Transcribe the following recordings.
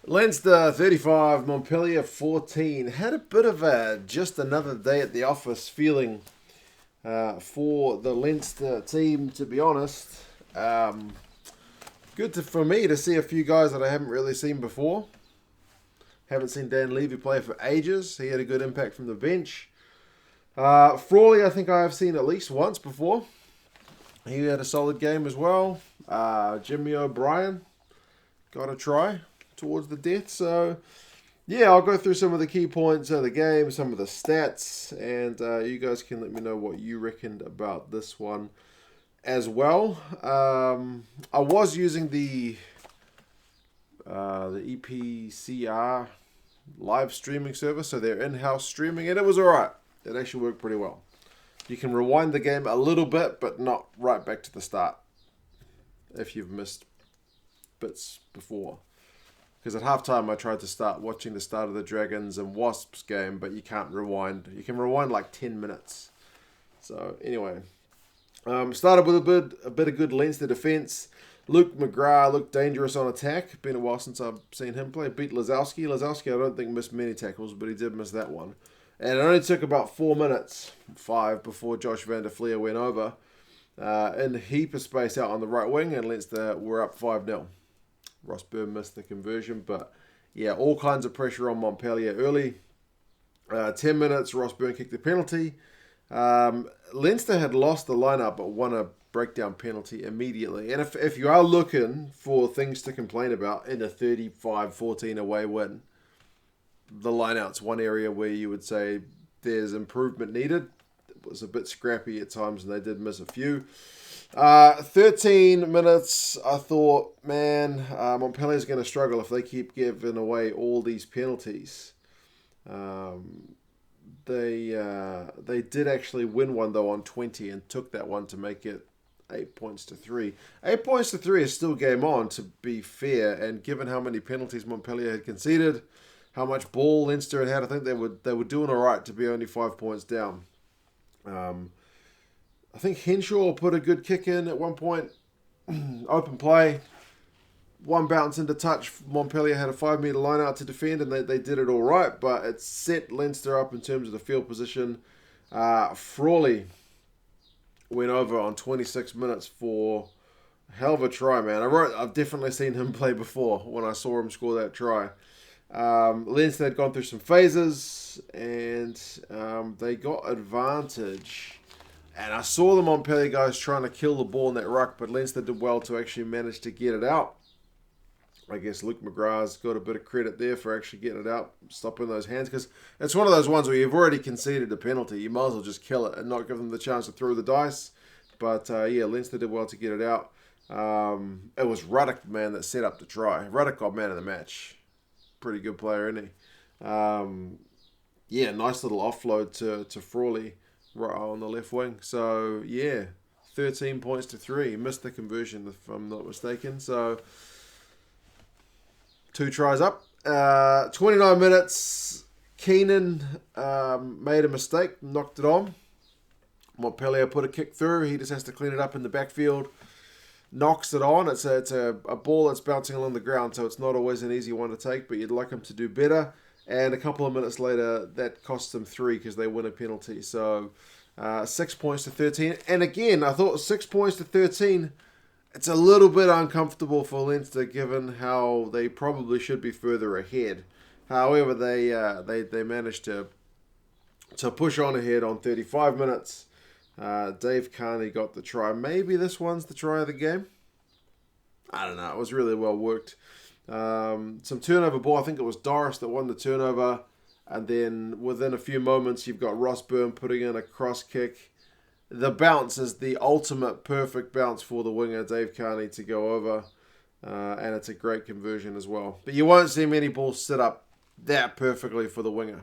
Leinster 35, Montpellier 14. Had a bit of a just another day at the office feeling for the Leinster team, to be honest. Um, for me to see a few guys that I haven't really seen before. Haven't seen Dan Levy play for ages. He had a good impact from the bench. Frawley, I think I have seen at least once before. He had a solid game as well. Jimmy O'Brien got a try towards the death. So, yeah, I'll go through some of the key points of the game, some of the stats, and you guys can let me know what you reckoned about this one as well. I was using the EPCR live streaming service, so their in-house streaming, and it was alright. It actually worked pretty well. You can rewind the game a little bit, but not right back to the start if you've missed bits before. Because at halftime I tried to start watching the start of the Dragons and Wasps game, but you can't rewind. You can rewind like 10 minutes. So anyway, started with a bit of good Leinster defence. Luke McGrath looked dangerous on attack. Been a while since I've seen him play. Beat Lazowski. Lazowski I don't think missed many tackles, but he did miss that one. And it only took about 4 minutes, 5, before Josh van der Fleer went over. In a heap of space out on the right wing, and Leinster were up 5-0. Ross Byrne missed the conversion, but yeah, all kinds of pressure on Montpellier early. 10 minutes, Ross Byrne kicked the penalty. Leinster had lost the lineup but won a breakdown penalty immediately. And if you are looking for things to complain about in a 35-14 away win, the lineout's one area where you would say there's improvement needed. It was a bit scrappy at times and they did miss a few. 13 minutes, I thought, man, Montpellier's going to struggle if they keep giving away all these penalties. They did actually win one, though, on 20 and took that one to make it 8 points to 3. 8 points to 3 is still game on, to be fair, and given how many penalties Montpellier had conceded, how much ball Leinster had, I think they were doing all right to be only 5 points down. I think Henshaw put a good kick in at one point. Open play. One bounce into touch. Montpellier had a 5-metre line out to defend, and they did it all right, but it set Leinster up in terms of the field position. Frawley went over on 26 minutes for a hell of a try, man. I've definitely seen him play before when I saw him score that try. Leinster had gone through some phases, and they got advantage. And I saw the Montpellier guys trying to kill the ball in that ruck, but Leinster did well to actually manage to get it out. I guess Luke McGrath's got a bit of credit there for actually getting it out, stopping those hands, because it's one of those ones where you've already conceded a penalty. You might as well just kill it and not give them the chance to throw the dice. But yeah, Leinster did well to get it out. It was Ruddock, man, that set up the try. Ruddock got man of the match. Pretty good player, isn't he? Yeah, nice little offload to Frawley right on the left wing. So yeah, 13 points to 3. He missed the conversion if I'm not mistaken. So 2 tries up. 29 minutes. Keenan made a mistake, knocked it on. Montpellier put a kick through. He just has to clean it up in the backfield. Knocks it on. It's a ball that's bouncing along the ground, so it's not always an easy one to take, but you'd like him to do better. And a couple of minutes later, that costs them 3 because they win a penalty. So 6 points to 13. And again, I thought 6 points to 13, it's a little bit uncomfortable for Leinster given how they probably should be further ahead. However, they managed to push on ahead on 35 minutes. Dave Carney got the try. Maybe this one's the try of the game. I don't know. It was really well worked. Some turnover ball. I think it was Doris that won the turnover. And then within a few moments, you've got Ross Byrne putting in a cross kick. The bounce is the ultimate perfect bounce for the winger, Dave Carney, to go over. And it's a great conversion as well. But you won't see many balls sit up that perfectly for the winger.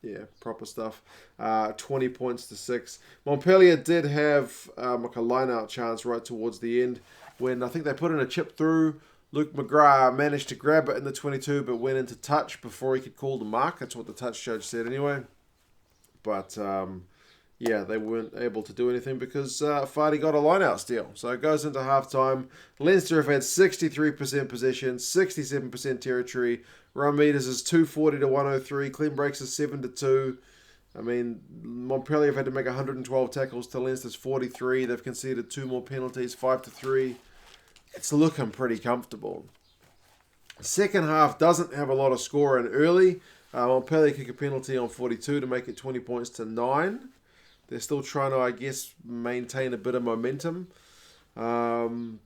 Yeah, proper stuff. 20 points to 6. Montpellier did have like a line-out chance right towards the end when I think they put in a chip through. Luke McGrath managed to grab it in the 22, but went into touch before he could call the mark. That's what the touch judge said anyway. But yeah, they weren't able to do anything because Vardy got a line-out steal. So it goes into halftime. Leinster have had 63% possession, 67% territory. Run meters is 240 to 103. Clean breaks is 7 to 2. I mean, Montpellier have had to make 112 tackles to Leinster's 43. They've conceded 2 more penalties, 5 to 3. It's looking pretty comfortable. Second half doesn't have a lot of scoring early. Montpellier kick a penalty on 42 to make it 20 points to 9. They're still trying to, I guess, maintain a bit of momentum. The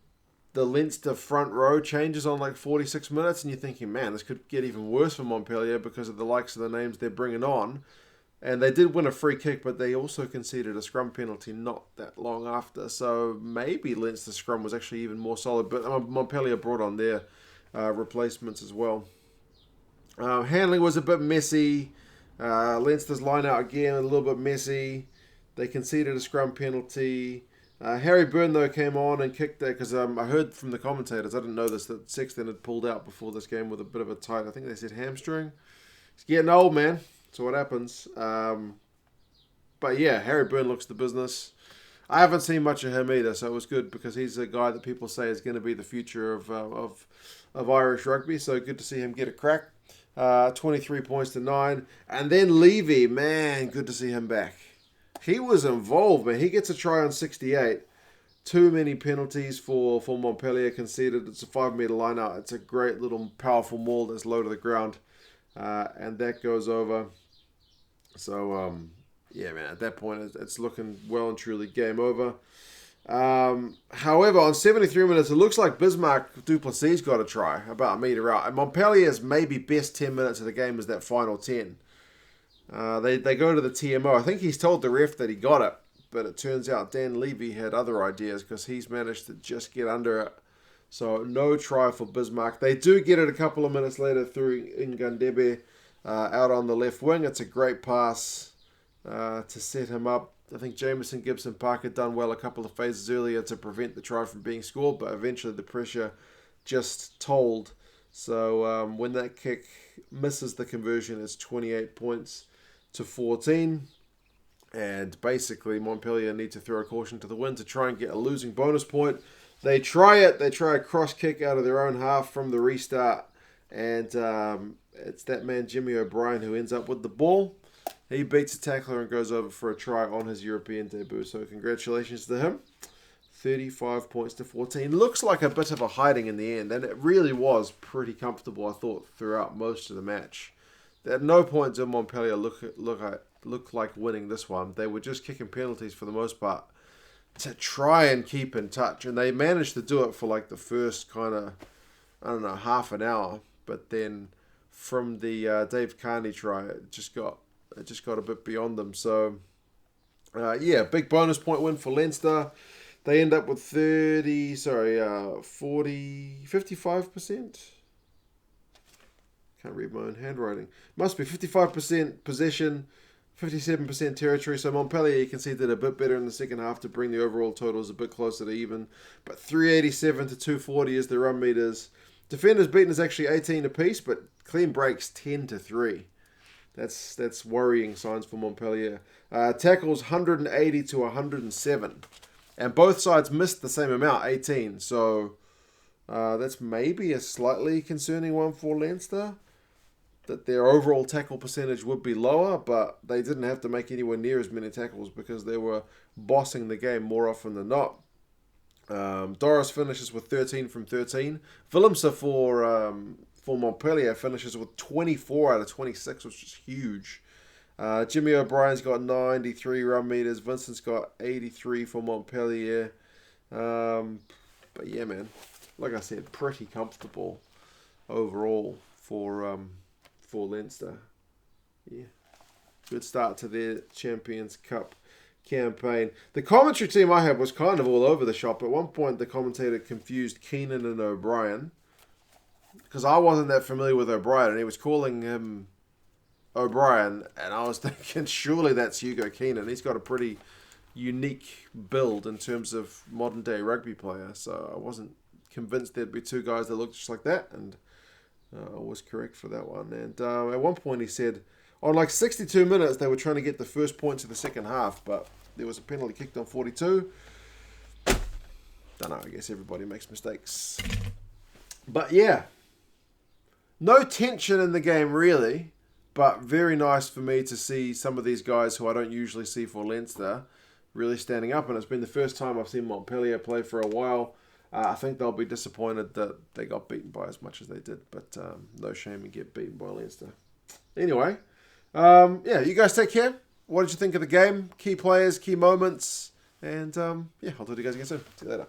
Leinster front row changes on like 46 minutes, and you're thinking, man, this could get even worse for Montpellier because of the likes of the names they're bringing on. And they did win a free kick, but they also conceded a scrum penalty not that long after. So maybe Leinster's scrum was actually even more solid. But Montpellier brought on their replacements as well. Handling was a bit messy. Leinster's line out again, a little bit messy. They conceded a scrum penalty. Harry Byrne, though, came on and kicked that because I heard from the commentators, I didn't know this, that Sexton had pulled out before this game with a bit of a tight, I think they said hamstring. He's getting old, man. So what happens. But yeah, Harry Byrne looks the business. I haven't seen much of him either, so it was good because he's a guy that people say is going to be the future of Irish rugby. So good to see him get a crack. 23 points to 9. And then Levy, man, good to see him back. He was involved, man. He gets a try on 68. Too many penalties for Montpellier conceded. It's a 5-metre line out. It's a great little powerful maul that's low to the ground. And that goes over. So, yeah, man, at that point, it's looking well and truly game over. However, on 73 minutes, it looks like Bismarck Duplessis got a try about a metre out. And Montpellier's maybe best 10 minutes of the game is that final 10. They go to the TMO. I think he's told the ref that he got it. But it turns out Dan Levy had other ideas because he's managed to just get under it. So no try for Bismarck. They do get it a couple of minutes later through Ngandebe out on the left wing. It's a great pass to set him up. I think Jameson Gibson Park had done well a couple of phases earlier to prevent the try from being scored, but eventually the pressure just told. So when that kick misses the conversion, it's 28 points to 14. And basically Montpellier need to throw a caution to the wind to try and get a losing bonus point. They try it. They try a cross kick out of their own half from the restart. And it's that man, Jimmy O'Brien, who ends up with the ball. He beats a tackler and goes over for a try on his European debut. So congratulations to him. 35 points to 14. Looks like a bit of a hiding in the end. And it really was pretty comfortable, I thought, throughout most of the match. At no point did Montpellier look like winning this one. They were just kicking penalties for the most part to try and keep in touch. And they managed to do it for like the first kind of, I don't know, half an hour. But then from the Dave Carney try, it just got a bit beyond them. So, yeah, big bonus point win for Leinster. They end up with 55%. Can't read my own handwriting. Must be 55% possession, 57% territory. So Montpellier, you can see, did a bit better in the second half to bring the overall totals a bit closer to even. But 387 to 240 is the run meters. Defenders beaten is actually 18 apiece, but clean breaks 10 to 3. That's worrying signs for Montpellier. Tackles 180 to 107. And both sides missed the same amount, 18. So that's maybe a slightly concerning one for Leinster, that their overall tackle percentage would be lower, but they didn't have to make anywhere near as many tackles because they were bossing the game more often than not. Doris finishes with 13 from 13. Willemse for Montpellier finishes with 24 out of 26, which is huge. Jimmy O'Brien's got 93 run meters. Vincent's got 83 for Montpellier. But yeah, man, like I said, pretty comfortable overall for Leinster. Yeah, good start to their Champions Cup campaign. The commentary team I had was kind of all over the shop. At one point, the commentator confused Keenan and O'Brien because I wasn't that familiar with O'Brien, and he was calling him O'Brien, and I was thinking, surely that's Hugo Keenan. He's got a pretty unique build in terms of modern day rugby player, so I wasn't convinced there'd be two guys that looked just like that, and I was correct for that one. And at one point he said, On like 62 minutes, they were trying to get the first points of the second half, but there was a penalty kicked on 42. Don't know, I guess everybody makes mistakes. But yeah, no tension in the game really, but very nice for me to see some of these guys who I don't usually see for Leinster really standing up. And it's been the first time I've seen Montpellier play for a while. I think they'll be disappointed that they got beaten by as much as they did, but no shame in get beaten by Leinster. Anyway, yeah, you guys take care. What did you think of the game? Key players, key moments, and yeah, I'll talk to you guys again soon. See you later.